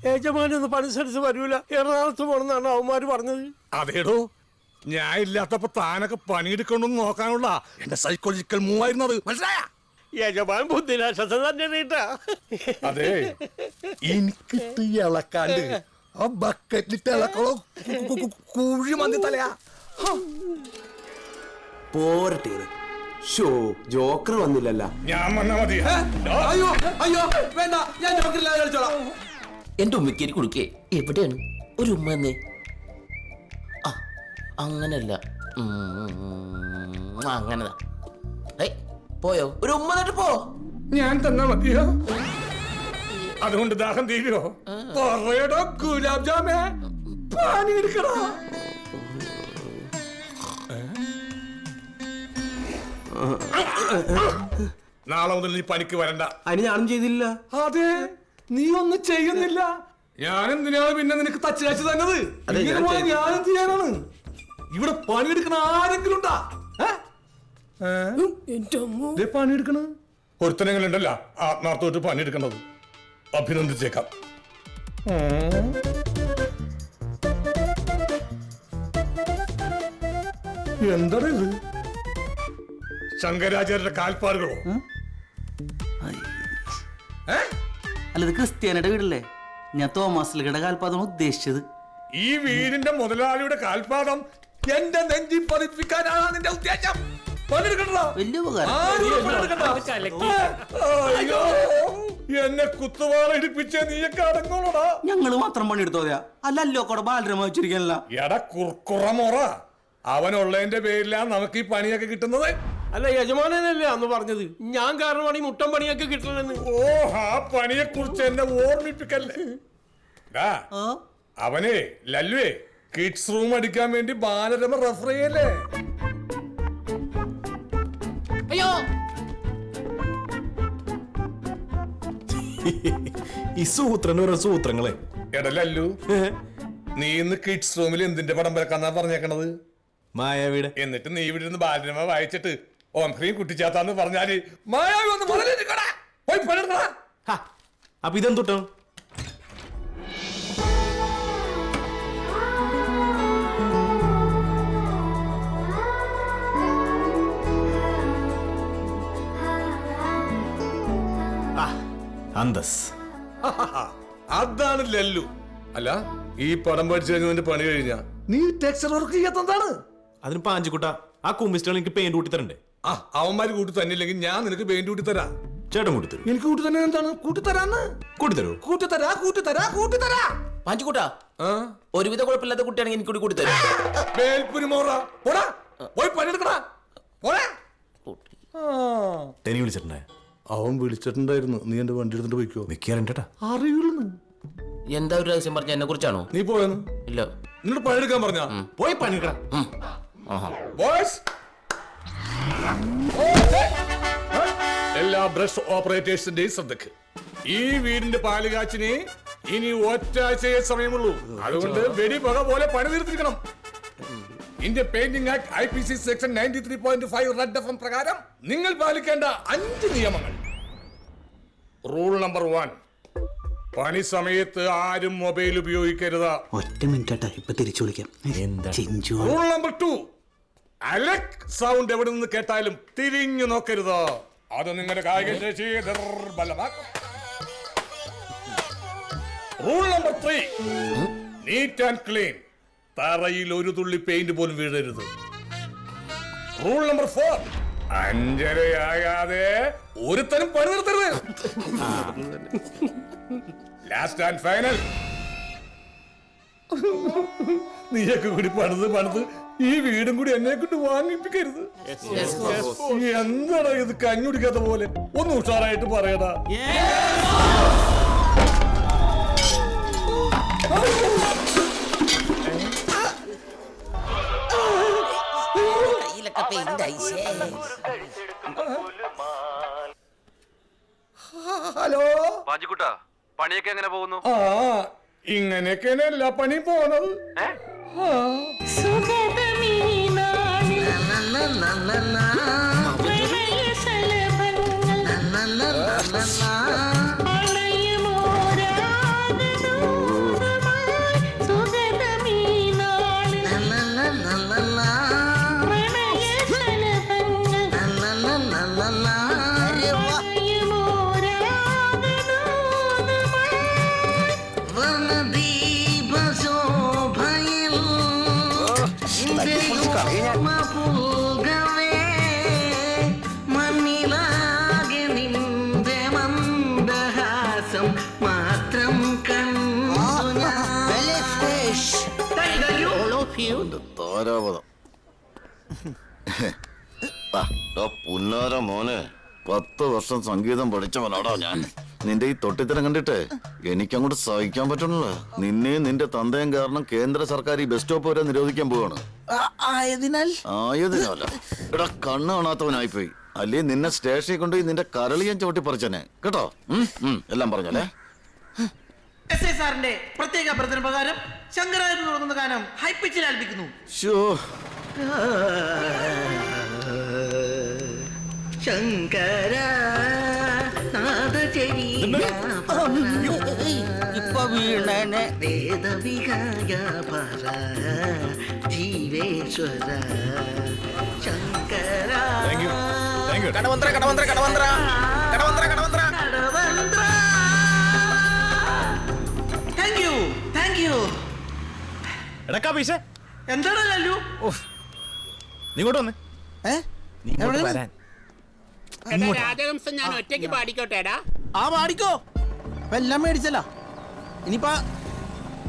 യജമാനൊന്നും പണിസരിച്ച് വരൂല. എറണാകുളത്ത് പോണെന്നാണ് അവന്മാര് പറഞ്ഞത്. അതേടോ, ഞാൻ ഇല്ലാത്തപ്പോ താനൊക്കെ പണിയെടുക്കണമെന്ന് നോക്കാനുള്ള എന്റെ സൈക്കോളജിക്കൽ മൂവായിരുന്നത് മനസ്സിലായ? യജമാൻ ബുദ്ധിനാശത്തെ തന്നെ നീട്ടാ. അതെ, എനിക്കിട്ട് ഇളക്കാണ്ട് ആ ബക്കറ്റിലിട്ട് ഇളക്കളോ കുഴി മന്തി തലയാ. പോരട്ടെ, ഷോ ജോക്കർ വന്നില്ലല്ല. ഞാൻ വന്നാ മതി. അയ്യോ അയ്യോ വേണ്ട, ഞാൻ ജോക്കറില്ലാതെ കളിച്ചോളാം. എന്റെ ഉമ്മക്കേരി കൊടുക്കേ. എവിടെയാണ് ഒരു ഉമ്മ എന്നേ? ആ അങ്ങനല്ല, അങ്ങനതാ. പോയോ? ഒരു ഉമ്മ എന്നിട്ട് പോ. ഞാൻ തന്നാ മതിയോ? അതുകൊണ്ട് ദാഹം തീരോ? പറയടോ ഗുലാബ് ജാമേ, പണിയെടുക്കണോ? നാളെ മുതൽ നീ പണിക്ക് വരണ്ട. അതിന് ഞാനും ചെയ്തില്ല. അതെ, നീ ഒന്നും ചെയ്യുന്നില്ല. ഞാൻ എന്തിനാണ് പിന്നെ നിനക്ക് തച്ച് കാച്ചു തന്നത്? ഞാൻ എന്ത് ചെയ്യാനാണ്? ഇവിടെ പണിയെടുക്കണ ആരെങ്കിലും ഉണ്ടാ? പണിയെടുക്കണ ഒരുത്തനെങ്കിലും ഉണ്ടല്ല ആത്മാർത്ഥമായിട്ട് പണിയെടുക്കണത്. അഭിനന്ദിച്ചേക്കാം. എന്താണ് ഇത്? ശങ്കരാചാര്യരുടെ കാൽപ്പാടുകളോ? അല്ല, ഇത് ക്രിസ്ത്യാനിയുടെ വീടല്ലേ? ഞാൻ തോമസ്ലിയുടെ കാൽപാദമാണ് ഉദ്ദേശിച്ചത്. ഈ വീടിന്റെ മുതലാളിയുടെ കാൽപാദം എന്റെ നെഞ്ചി പതിപ്പിക്കാനാണ് നിന്റെ ഉദ്ദേശം? വലിയ ഉപകാരം. എന്നെ കുത്തുവാള ഇടിപ്പിച്ച നീയൊക്കെ അടങ്ങോളടാ. ഞങ്ങള് മാത്രം പണിയെടുത്തോതെയാ? അല്ലല്ലോ കൂടെ ബാലരമ വെച്ചിരിക്കാനല്ല. എടാ കുർക്കുറമോറ, അവനുള്ളതിന്റെ പേരിലാണ് നമുക്ക് ഈ പണിയൊക്കെ കിട്ടുന്നത്. അല്ല, യജമാനല്ലേ അന്ന് പറഞ്ഞത് ഞാൻ കാരണമാണ് ഈ മുട്ടൻ പണിയൊക്കെ കിട്ടണമെന്ന്. ഓ, ആ പണിയെ കുറിച്ച് എന്നെ ഓർമ്മിപ്പിക്കല്ലേ. അവനെ ലല്ലുവേ കിഡ്സ് റൂം അടിക്കാൻ വേണ്ടി ബാലരമ റെഫർ ചെയ്യല്ലേ? അയ്യോ, ഈ സൂത്രന് സൂത്രങ്ങളെ. എടാ ലല്ലു, നീ ഇന്ന് കിഡ്സ് റൂമിൽ എന്തിന്റെ പടം വരക്കാന്നാ പറഞ്ഞേക്കണത്? മായാവിയുടെ. എന്നിട്ട് നീ ഇവിടെ ഇരുന്ന് ബാലരമ വായിച്ചിട്ട് ഓംഹ്രീം കുട്ടിച്ചാത്താന്ന് പറഞ്ഞാല് മായാവി ഒന്ന് പോയി പണിയെടുക്കടാ. അപ്പൊ ഇതെന്തൊട്ടാ? അന്തസ്. അതാണ് ലല്ലു. അല്ല, ഈ പടം പഠിച്ചു കഴിഞ്ഞ നിന്റെ പണി കഴിഞ്ഞാ നീ ടെക്സ്ചർ വർക്ക് ചെയ്യാത്തതാണ്. അതിന് പാഞ്ചുക്കുട്ട ആ കുമ്മിസ്റ്റൾ എനിക്ക് പെയിന്റ് കൂട്ടി തരണ്ടേ? ആ, അവന്മാര് കൂട്ടി തന്നില്ലെങ്കിൽ ഞാൻ നിനക്ക് പെയിന്റ് കൂട്ടി തരാം. ചേട്ടൻ കൂട്ടി തരും. എനിക്ക് കൂട്ടി തന്നെ എന്താണ്? കൂട്ടി തരാന്ന്. കൂട്ടി തരൂ. കൂട്ടി തരാ. പാഞ്ചുകൂട്ടാ, ഒരുവിധ കുഴപ്പമില്ലാത്ത കുട്ടിയാണെങ്കിൽ എനിക്ക് കൂടി കൂടി തരും. പോയി പണിയെടുക്കടാ. ടെനി വിളിച്ചിട്ടുണ്ടേ? അവൻ വിളിച്ചിട്ടുണ്ടായിരുന്നു. നീ എന്റെ വണ്ടി എടുത്തിട്ട് പോയിക്കോ. മിക്കാറുണ്ടേട്ടാ. അറിയുള്ളൂ. എന്താ ഒരു രഹസ്യം പറഞ്ഞ എന്നെ കുറിച്ചാണോ? നീ പോയെന്ന് ഇല്ല. നിന്നോട് പണിയെടുക്കാൻ പറഞ്ഞ പോയി പണിയെടുക്കണം. എല്ലാ ബ്രഷ് ഓപ്പറേറ്റേഴ്സിന്റെയും ശ്രദ്ധക്ക്. ഈ വീടിന്റെ പാലുകാച്ചിന് ഇനി ഒറ്റാഴ്ചയെ സമയമുള്ളൂ. അതുകൊണ്ട് വെടിപക പോലെ പണി തീർത്തിരിക്കണം. Indian painting act IPC section 93.5 red F പ്രകാരം നിങ്ങൾ പാലിക്കേണ്ട 5 നിയമങ്ങൾ. റൂൾ നമ്പർ 1, പണി സമയത്ത് ആരും മൊബൈൽ ഉപയോഗിക്കരുത്. ഒറ്റ മിനിറ്റ് ഇപ്പൊ തിരിച്ചു വിളിക്കാം. റൂൾ നമ്പർ 2, അലക് സൗണ്ട് എവിടെ നിന്ന് കേട്ടാലും തിരിഞ്ഞു നോക്കരുത്. അത് നിങ്ങളുടെ കായിക ശേഷി ദുർബലമാക്കും. Rule number 3, neat and clean. തറയിൽ ഒരു തുള്ളി പെയിന്റ് പോലും വീഴരുത്. റൂൾ നമ്പർ 4, 5:30 ഒരുത്തനും പണി നിർത്തരുത്. ലാസ്റ്റ് ആൻഡ് ഫൈനൽ, നീയൊക്കെ കൂടി പണിത് ഈ വീടും കൂടി എന്നെ കൊണ്ട് വാങ്ങിപ്പിക്കരുത്. എന്താടാ ഇത് കഞ്ഞുടിക്കാത്ത പോലെ? ഒന്ന് ഉഷാറായിട്ട് പറയടാ. ഹലോ പാജിക്കുട്ടാ പണിയൊക്കെ എങ്ങനെ പോകുന്നു? ആ ഇങ്ങനെയൊക്കെയാണ് എല്ലാ പണിയും പോണത്. പുന്നാര മോനെ 10 വർഷം സംഗീതം പഠിച്ചവനാടാ ഞാൻ. നിന്റെ ഈ തൊട്ടിത്തരം കണ്ടിട്ട് എനിക്കങ്ങോട്ട് സഹിക്കാൻ പറ്റണല്ലോ. നിന്നെയും നിന്റെ തന്തയും കാരണം കേന്ദ്ര സർക്കാർ ഈ ബസ് സ്റ്റോപ്പ് വരെ നിരോധിക്കാൻ പോവാണ്. ആയതിനാല എടാ കണ്ണ് കാണാത്തവനായിപ്പോയി. അല്ലേ നിന്നെ സ്റ്റേഷനിൽ കൊണ്ടുപോയി നിന്റെ കരളിയാൻ ചവിട്ടി പറിച്ചനെ കേട്ടോ. എല്ലാം പറഞ്ഞല്ലേ. എസ് ഐ സാറിന്റെ പ്രത്യേക അഭ്യർത്ഥന പ്രകാരം ശങ്കരാചാര്യ തുടങ്ങുന്ന ഗാനം ഹൈ പിച്ചിൽ ആലപിക്കുന്നു. ശങ്കര ഇപ്പൊ വീണനെ വേദവിഹായ പര ജീവേശ്വര ശങ്കര Kadavanthra Kadavanthra Kadavanthra Kadavanthra Kadavanthra. Thank you thank you. എടക്കാ പീശേ എന്താണ് ലല്ലു? നീ ഇങ്ങോട്ട് വന്നേ. നീ ഇങ്ങോട്ട് വരാൻ. രാജഹംസം ഞാൻ ഒറ്റയ്ക്ക് പാടിക്കോട്ടേടാ. ആ പാടിക്കോ. എല്ലാം മേടിച്ചല്ല. ഇനിയിപ്പ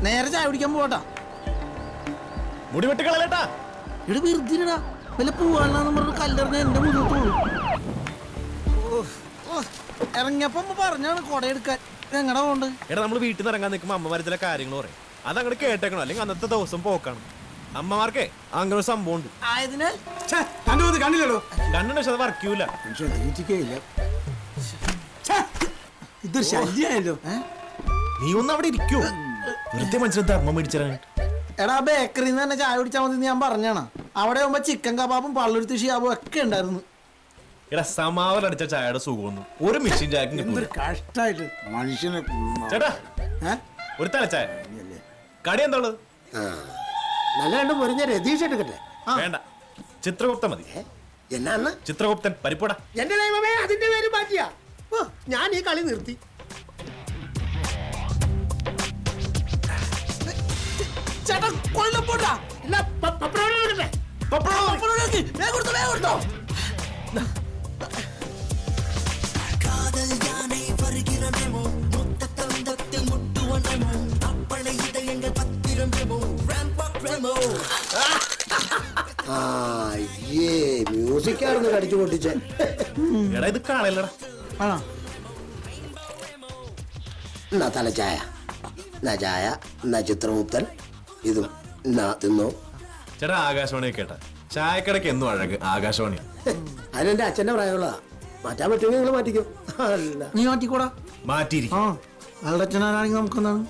നേരെ ചായ കുടിക്കാൻ പോകട്ടാ. മുടി വെട്ടിക്കളയട്ടാ. ഇവിടെ വെറുതിടാ വല്ല പൂവാണെന്ന് പറഞ്ഞ കല്ലെറിഞ്ഞ എന്റെ മുന്നോട്ട് ഇറങ്ങിയപ്പോ പറഞ്ഞാണ് കൊടയെടുക്കാൻ. എങ്ങടാ പോണ്ട്? എടാ നമ്മള് വീട്ടിൽ നിന്ന് ഇറങ്ങാൻ നിൽക്കുമ്പോ അമ്മമാര് ചില കാര്യങ്ങൾ പറയും. അതങ്ങോട്ട് കേട്ടേക്കണം, അല്ലെങ്കിൽ അന്നത്തെ ദിവസം പോക്കാണ്. അമ്മമാർക്കേ അങ്ങനെ ഒരു സംഭവം ഉണ്ട്. ആയതിനാൽ കണ്ടില്ലല്ലോ. കണ്ണു പക്ഷെ അത് വർക്കൂല. ഇതൊരു ശല്യായല്ലോ. നീ ഒന്ന് അവിടെ ഇരിക്കൂ. വെറുതെ മനസ്സിലാത്ത അമ്മ മേടിച്ചാണ്. എടാ ബേക്കറിന്ന് തന്നെ ചായ കുടിച്ചാൽ മതി ഞാൻ പറഞ്ഞാണ്. അവിടെ ആവുമ്പോ ചിക്കൻ കബാബും പള്ളുരുത്തി ഷിയാബും ഒക്കെ ഉണ്ടായിരുന്നു. എടാ സമാവലടിച്ച ചായയുടെ സുഖമൊന്നും ഒരു മിഷ്യൻ ചായക്ക് കഷ്ടായിട്ട് മനുഷ്യന്. ചേട്ടാ ഒരു തലച്ചായ കടി എന്താ ഉള്ളത്? നല്ല രണ്ട് മുറിഞ്ഞ രതീഷ് എടുക്കട്ടെ. വേണ്ട, ചിത്രഗുപ്തൻ മതി. എന്നാന്ന്? ചിത്രഗുപ്തൻ പരിപ്പൂട. എന്റെ ദൈവമേ, അതിന്റെ പേര് മാറ്റിയാ. ഞാൻ ഈ കളി നിർത്തി. ചേട്ടാ കൊല്ലപ്പോട്ടാ. മ്യൂസിക്കായിരുന്നു കടിച്ചു പൊട്ടിച്ചേ. എടാ ഇത് കാണല്ലടാ. എന്നാ തലച്ചായ, എന്നാ ചായ, എന്നാ ചിത്രഗുപ്തൻ, ഇതും എന്നാ തിന്നോ. ചേട്ടാ ആകാശവാണി കേട്ടാ ചായക്കടക്ക് എന്നും അഴക് ആകാശവാണി. അതിനെന്റെ അച്ഛന്റെ പ്രായമുള്ള മാറ്റാൻ പറ്റുമെങ്കിൽ നിങ്ങൾ മാറ്റിക്കോ. അല്ല നീ മാറ്റിക്കോടാ. മാറ്റിയിരിക്കും. ആളുടെ അച്ഛനാണെങ്കിൽ നമുക്കെന്താണ്.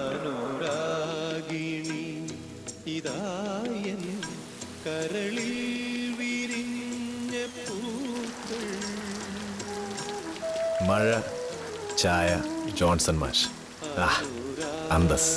അനുരാഗിണി ഇതായൻ കരളിൽ വിരിഞ്ഞ പൂക്കൾ. മഴ, ചായ, ജോൺസൺ മാഷ്, അന്തസ്.